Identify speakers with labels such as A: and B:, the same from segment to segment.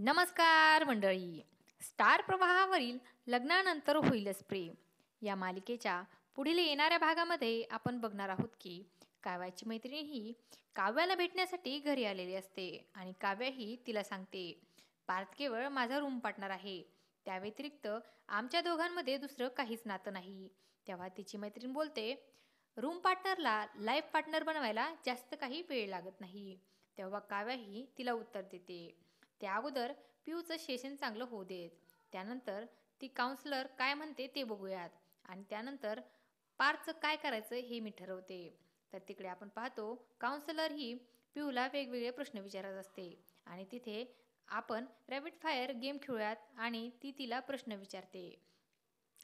A: नमस्कार मंडळी. स्टार प्रवाहावरील लग्नानंतर होईलच प्रेम या मालिकेच्या पुढील येणाऱ्या भागामध्ये आपण बघणार आहोत की काव्याची मैत्रीण ही काव्याला भेटण्यासाठी घरी आलेली असते आणि काव्या ही तिला सांगते, पार्थ केवळ माझा रूम पार्टनर आहे, त्या व्यतिरिक्त आमच्या दोघांमध्ये दुसरं काहीच नातं नाही. तेव्हा तिची मैत्रीण बोलते, रूम पार्टनरला लाईफ पार्टनर बनवायला जास्त काही वेळ लागत नाही. तेव्हा काव्या ही तिला उत्तर देते, त्या अगोदर पिऊचं सेशन चांगलं होऊ देत, त्यानंतर ती काउन्सलर काय म्हणते ते बघूयात आणि त्यानंतर पारचं काय करायचं हे मी ठरवते. तर तिकडे आपण पाहतो काउन्सलर ही पिऊला वेगवेगळे प्रश्न विचारत असते आणि तिथे आपण रॅपिड फायर गेम खेळूयात आणि ती तिला प्रश्न विचारते.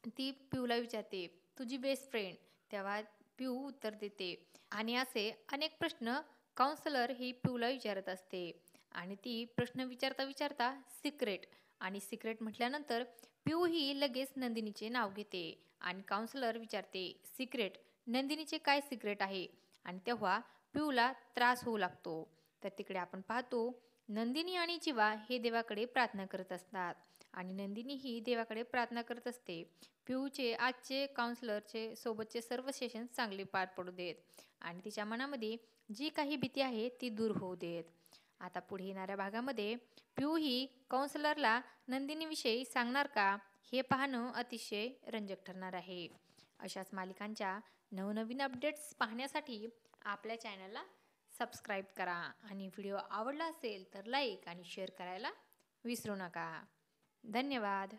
A: ती पिऊला विचारते, तुझी बेस्ट फ्रेंड? तेव्हा पिऊ उत्तर देते आणि असे अनेक प्रश्न काउन्सलर ही पिऊला विचारत असते आणि ती प्रश्न विचारता विचारता सिक्रेट आणि सिक्रेट म्हटल्यानंतर पिऊ ही लगेच नंदिनीचे नाव घेते आणि काउन्सलर विचारते, सिक्रेट नंदिनीचे काय सिक्रेट आहे? आणि तेव्हा पिऊला त्रास होऊ लागतो. तर तिकडे आपण पाहतो नंदिनी आणि जीवा हे देवाकडे प्रार्थना करत असतात आणि नंदिनी ही देवाकडे प्रार्थना करत असते, पिऊचे आजचे काउन्सलरचे सोबतचे सर्व सेशन चांगले पार पडू देत आणि तिच्या मनामध्ये जी काही भीती आहे ती दूर होऊ देत. आता पुढे येणाऱ्या भागामध्ये पिऊ ही काउन्सलरला नंदिनीविषयी सांगणार का, हे पाहणं अतिशय रंजक ठरणार आहे. अशाच मालिकांच्या नवनवीन अपडेट्स पाहण्यासाठी आपल्या चॅनलला सबस्क्राईब करा आणि व्हिडिओ आवडला असेल तर लाईक आणि शेअर करायला विसरू नका. धन्यवाद.